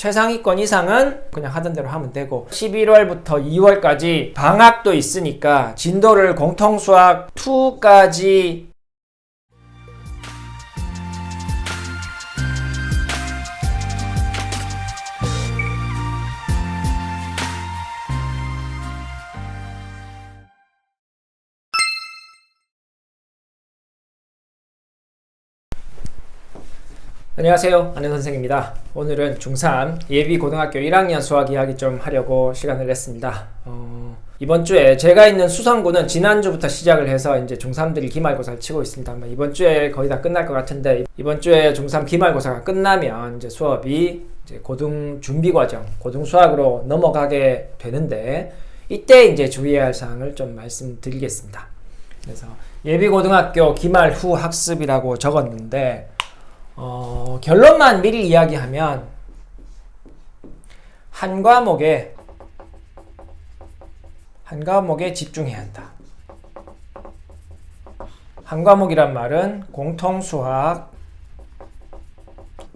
최상위권 이상은 그냥 하던 대로 하면 되고 11월부터 2월까지 방학도 있으니까 진도를 공통수학 2까지 안녕하세요, 안현 선생입니다. 오늘은 중3 예비고등학교 1학년 수학 이야기 좀 하려고 시간을 냈습니다. 이번 주에 제가 있는 수성구는 지난주부터 시작을 해서 이제 중3들이 기말고사를 치고 있습니다. 이번 주에 거의 다 끝날 것 같은데, 이번 주에 중3 기말고사가 끝나면 이제 수업이 이제 고등 준비과정, 고등 수학으로 넘어가게 되는데, 이때 이제 주의해야 할 사항을 좀 말씀드리겠습니다. 그래서 예비고등학교 기말 후 학습이라고 적었는데, 결론만 미리 이야기하면 한 과목에 집중해야 한다. 한 과목이란 말은 공통수학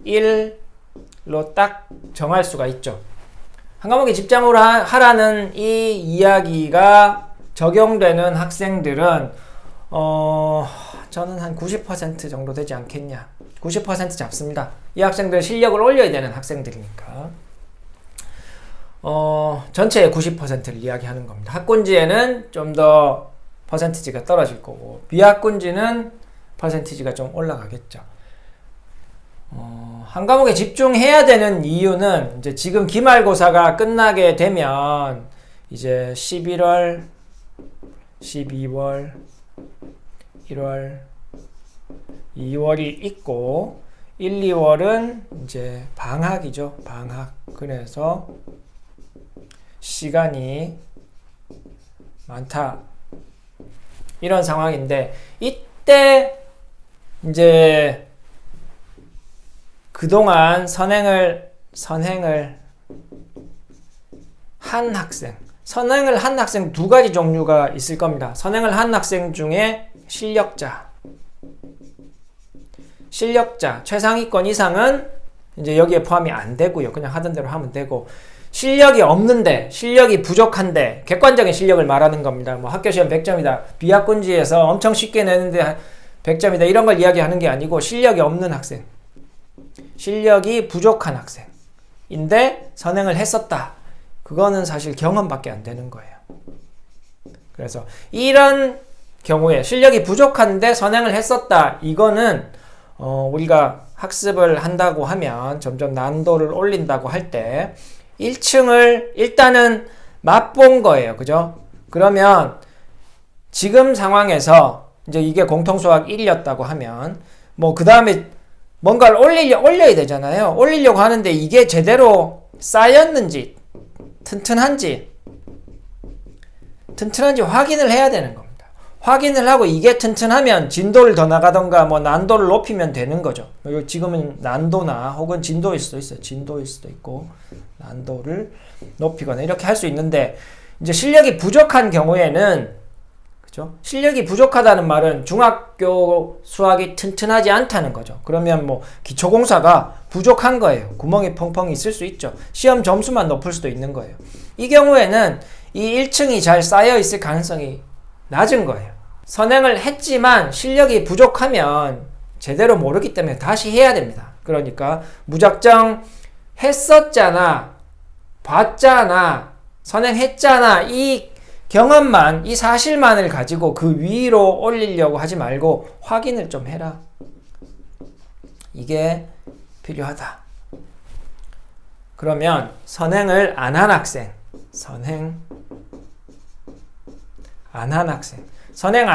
1로 딱 정할 수가 있죠. 한 과목에 집중을 하라는 이 이야기가 적용되는 학생들은 저는 한 90% 정도 되지 않겠냐. 90% 잡습니다. 이 학생들 실력을 올려야 되는 학생들이니까. 전체의 90%를 이야기하는 겁니다. 학군지에는 좀 더 퍼센티지가 떨어질 거고, 비학군지는 퍼센티지가 좀 올라가겠죠. 한 과목에 집중해야 되는 이유는 이제 지금 기말고사가 끝나게 되면 이제 11월, 12월, 1월, 2월이 있고 1, 2월은 이제 방학이죠. 방학. 그래서 시간이 많다. 이런 상황인데, 이때 이제 그동안 선행을 한 학생. 선행을 한 학생 두 가지 종류가 있을 겁니다. 선행을 한 학생 중에 실력자, 최상위권 이상은 이제 여기에 포함이 안 되고요. 그냥 하던 대로 하면 되고, 실력이 없는데, 실력이 부족한데, 객관적인 실력을 말하는 겁니다. 뭐 학교 시험 100점이다. 비학군지에서 엄청 쉽게 내는데 100점이다. 이런 걸 이야기하는 게 아니고, 실력이 없는 학생, 실력이 부족한 학생인데 선행을 했었다. 그거는 사실 경험밖에 안 되는 거예요. 그래서 이런 경우에 실력이 부족한데 선행을 했었다. 이거는 우리가 학습을 한다고 하면 점점 난도를 올린다고 할 때 1층을 일단은 맛본 거예요. 그죠? 그러면 지금 상황에서 이제 이게 공통수학 1이었다고 하면 뭐 그 다음에 뭔가를 올려야 되잖아요. 올리려고 하는데 이게 제대로 쌓였는지 튼튼한지 확인을 해야 되는 겁니다. 확인을 하고 이게 튼튼하면 진도를 더 나가던가 뭐 난도를 높이면 되는 거죠. 지금은 난도나 혹은 진도일 수도 있어요. 진도일 수도 있고 난도를 높이거나 이렇게 할 수 있는데, 이제 실력이 부족한 경우에는, 그죠? 실력이 부족하다는 말은 중학교 수학이 튼튼하지 않다는 거죠. 그러면 뭐 기초공사가 부족한 거예요. 구멍이 펑펑 있을 수 있죠. 시험 점수만 높을 수도 있는 거예요. 이 경우에는 이 1층이 잘 쌓여 있을 가능성이 낮은 거예요. 선행을 했지만 실력이 부족하면 제대로 모르기 때문에 다시 해야 됩니다. 그러니까 무작정 했었잖아, 봤잖아, 선행했잖아, 이 경험만, 이 사실만을 가지고 그 위로 올리려고 하지 말고 확인을 좀 해라. 이게 필요하다. 그러면 선행을 안 한 학생, 선행 안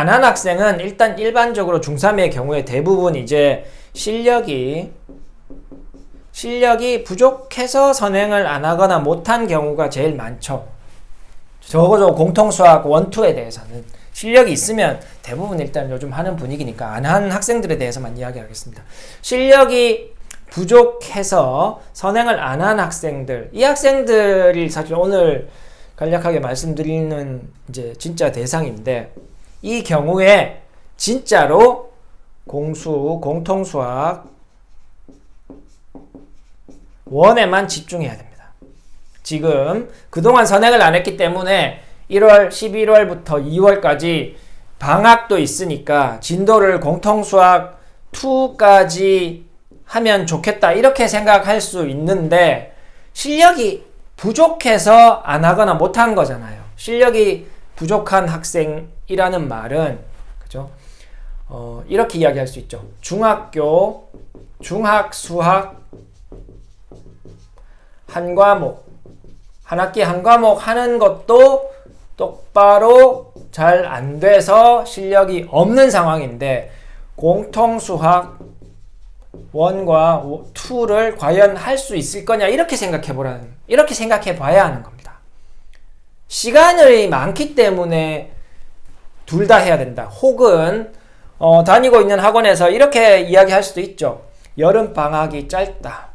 한 학생은 일단 일반적으로 중3의 경우에 대부분 이제 실력이 부족해서 선행을 안 하거나 못한 경우가 제일 많죠. 적어도 공통수학 1, 2에 대해서는 실력이 있으면 대부분 일단 요즘 하는 분위기니까 안 한 학생들에 대해서만 이야기하겠습니다. 실력이 부족해서 선행을 안 한 학생들, 이 학생들이 사실 오늘 간략하게 말씀드리는 이제 진짜 대상인데, 이 경우에 진짜로 공통수학 원에만 집중해야 됩니다. 지금 그동안 선행을 안 했기 때문에 1월, 11월부터 2월까지 방학도 있으니까 진도를 공통수학 2까지 하면 좋겠다 이렇게 생각할 수 있는데 실력이 부족해서 안 하거나 못한 거잖아요. 실력이 부족한 학생이라는 말은 그죠? 이렇게 이야기할 수 있죠. 중학교 중학 수학 한 과목 한 학기 한 과목 하는 것도 똑바로 잘 안 돼서 실력이 없는 상황인데 공통수학 1과 2를 과연 할 수 있을 거냐 이렇게 생각해 봐야 하는 겁니다. 시간이 많기 때문에 둘 다 해야 된다. 혹은 다니고 있는 학원에서 이렇게 이야기할 수도 있죠. 여름방학이 짧다.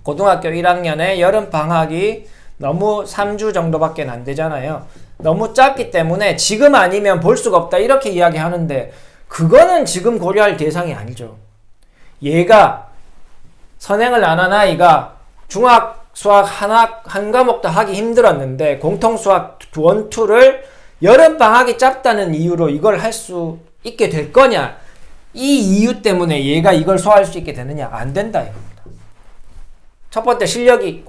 고등학교 1학년에 여름방학이 너무 3주 정도밖에 안 되잖아요. 너무 짧기 때문에 지금 아니면 볼 수가 없다 이렇게 이야기하는데 그거는 지금 고려할 대상이 아니죠. 얘가 선행을 안 한 아이가 중학 수학 한 과목도 하기 힘들었는데 공통수학 1, 2를 여름방학이 짧다는 이유로 이걸 할 수 있게 될 거냐, 이 이유 때문에 얘가 이걸 소화할 수 있게 되느냐, 안 된다 이겁니다. 첫 번째 실력이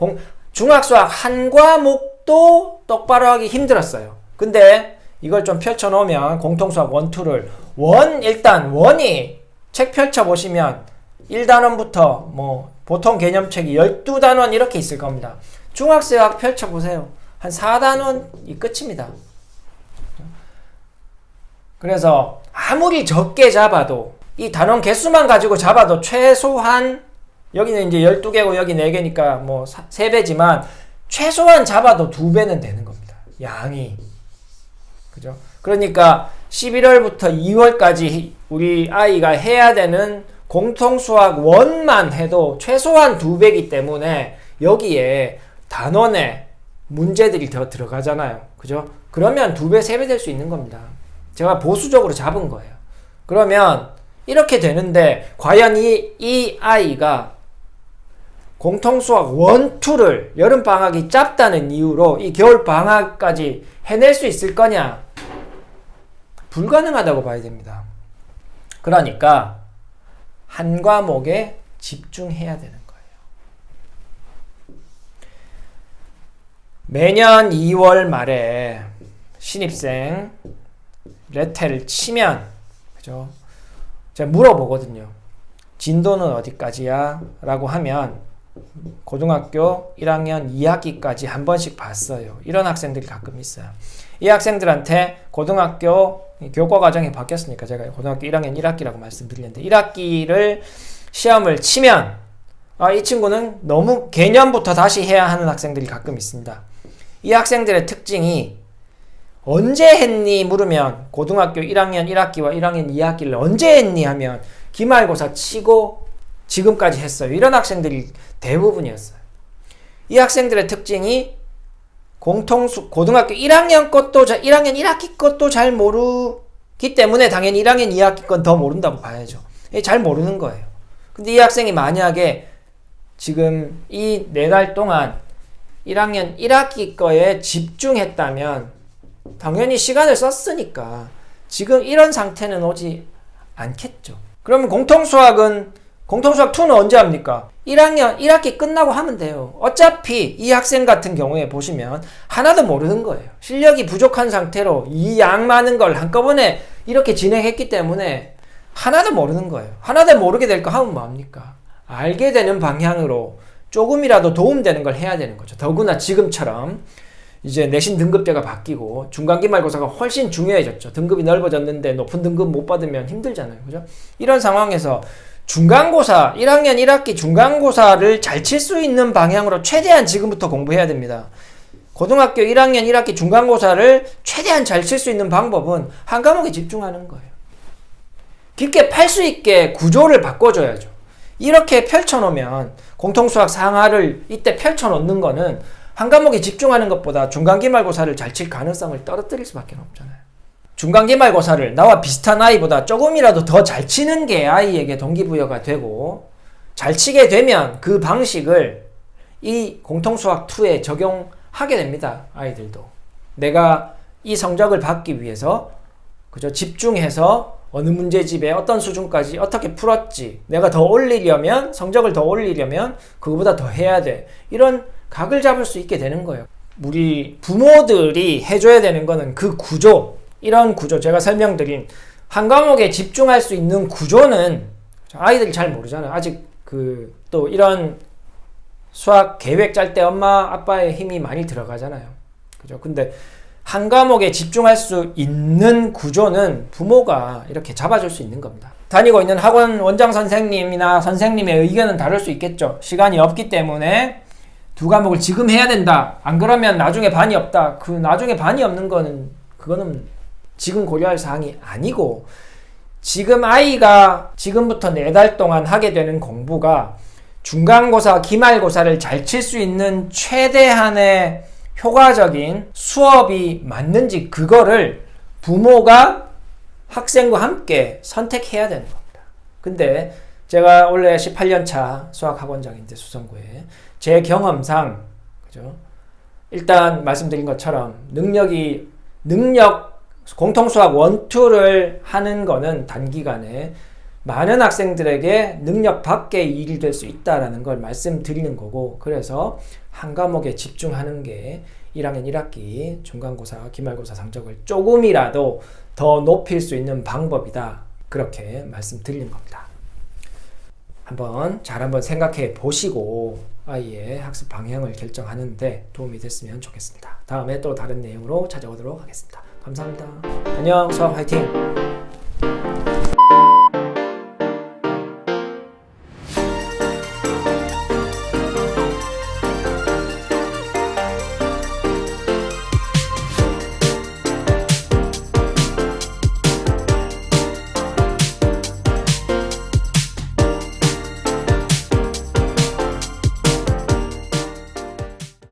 중학 수학 한 과목도 똑바로 하기 힘들었어요. 근데 이걸 좀 펼쳐놓으면 공통수학 1, 2를 일단 원이 책 펼쳐보시면 1단원부터 보통 개념책이 12단원 이렇게 있을 겁니다. 중학수학 펼쳐보세요. 한 4단원이 끝입니다. 그래서 아무리 적게 잡아도 이 단원 개수만 가지고 잡아도 최소한 여기는 이제 12개고 여기 4개니까 3배지만 최소한 잡아도 2배는 되는 겁니다. 양이. 그죠? 그러니까 11월부터 2월까지 우리 아이가 해야 되는 공통수학 1만 해도 최소한 2배이기 때문에 여기에 단원에 문제들이 더 들어가잖아요. 그죠? 그러면 2배, 3배 될 수 있는 겁니다. 제가 보수적으로 잡은 거예요. 그러면 이렇게 되는데 과연 이 아이가 공통수학 1, 2를 여름방학이 짧다는 이유로 이 겨울방학까지 해낼 수 있을 거냐? 불가능하다고 봐야 됩니다. 그러니까 한 과목에 집중해야 되는 거예요. 매년 2월 말에 신입생 레테를 치면, 그죠? 제가 물어보거든요. 진도는 어디까지야? 라고 하면 고등학교 1학년 2학기까지 한 번씩 봤어요. 이런 학생들이 가끔 있어요. 이 학생들한테 고등학교 교과 과정이 바뀌었으니까 제가 고등학교 1학년 1학기라고 말씀드렸는데 1학기를 시험을 치면 이 친구는 너무 개념부터 다시 해야 하는 학생들이 가끔 있습니다. 이 학생들의 특징이 언제 했니? 물으면 고등학교 1학년 1학기와 1학년 2학기를 언제 했니? 하면 기말고사 치고 지금까지 했어요. 이런 학생들이 대부분이었어요. 이 학생들의 특징이 고등학교 1학년 것도 1학년 1학기 것도 잘 모르기 때문에 당연히 1학년 2학기 건 더 모른다고 봐야죠. 잘 모르는 거예요. 근데 이 학생이 만약에 지금 이 4달 동안 1학년 1학기 거에 집중했다면 당연히 시간을 썼으니까 지금 이런 상태는 오지 않겠죠. 그러면 공통수학 2는 언제 합니까? 1학년 1학기 끝나고 하면 돼요. 어차피 이 학생 같은 경우에 보시면 하나도 모르는 거예요. 실력이 부족한 상태로 이 양 많은 걸 한꺼번에 이렇게 진행했기 때문에 하나도 모르는 거예요. 하나도 모르게 될 거 하면 뭐합니까? 알게 되는 방향으로 조금이라도 도움되는 걸 해야 되는 거죠. 더구나 지금처럼 이제 내신 등급제가 바뀌고 중간기말고사가 훨씬 중요해졌죠. 등급이 넓어졌는데 높은 등급 못 받으면 힘들잖아요. 그죠? 이런 상황에서 중간고사, 1학년 1학기 중간고사를 잘 칠 수 있는 방향으로 최대한 지금부터 공부해야 됩니다. 고등학교 1학년 1학기 중간고사를 최대한 잘 칠 수 있는 방법은 한 과목에 집중하는 거예요. 깊게 팔 수 있게 구조를 바꿔줘야죠. 이렇게 펼쳐놓으면 공통수학 상하를 이때 펼쳐놓는 거는 한 과목에 집중하는 것보다 중간기말고사를 잘 칠 가능성을 떨어뜨릴 수밖에 없잖아요. 중간기말고사를 나와 비슷한 아이보다 조금이라도 더 잘 치는 게 아이에게 동기부여가 되고 잘 치게 되면 그 방식을 이 공통수학 2에 적용하게 됩니다. 아이들도. 내가 이 성적을 받기 위해서 그죠? 집중해서 어느 문제집에 어떤 수준까지 어떻게 풀었지, 내가 더 올리려면, 성적을 더 올리려면 그거보다 더 해야 돼. 이런 각을 잡을 수 있게 되는 거예요. 우리 부모들이 해줘야 되는 거는 그 구조, 이런 구조, 제가 설명드린 한 과목에 집중할 수 있는 구조는 아이들이 잘 모르잖아요. 아직 또 이런 수학 계획 짤 때 엄마 아빠의 힘이 많이 들어가잖아요. 그죠? 근데 한 과목에 집중할 수 있는 구조는 부모가 이렇게 잡아줄 수 있는 겁니다. 다니고 있는 학원 원장 선생님이나 선생님의 의견은 다를 수 있겠죠. 시간이 없기 때문에 두 과목을 지금 해야 된다. 안 그러면 나중에 반이 없다. 그 나중에 반이 없는 거는 그거는 지금 고려할 사항이 아니고, 지금 아이가 지금부터 4달 동안 하게 되는 공부가 중간고사, 기말고사를 잘 칠 수 있는 최대한의 효과적인 수업이 맞는지, 그거를 부모가 학생과 함께 선택해야 되는 겁니다. 근데 제가 원래 18년차 수학학원장인데, 수성구에 제 경험상, 그죠? 일단 말씀드린 것처럼 능력 공통수학 1, 2를 하는 거는 단기간에 많은 학생들에게 능력 밖의 일이 될 수 있다는 걸 말씀드리는 거고, 그래서 한 과목에 집중하는 게 1학년 1학기 중간고사, 기말고사 성적을 조금이라도 더 높일 수 있는 방법이다. 그렇게 말씀드리는 겁니다. 한번 생각해 보시고 아이의 학습 방향을 결정하는 데 도움이 됐으면 좋겠습니다. 다음에 또 다른 내용으로 찾아오도록 하겠습니다. 감사합니다. 안녕, 수학 화이팅!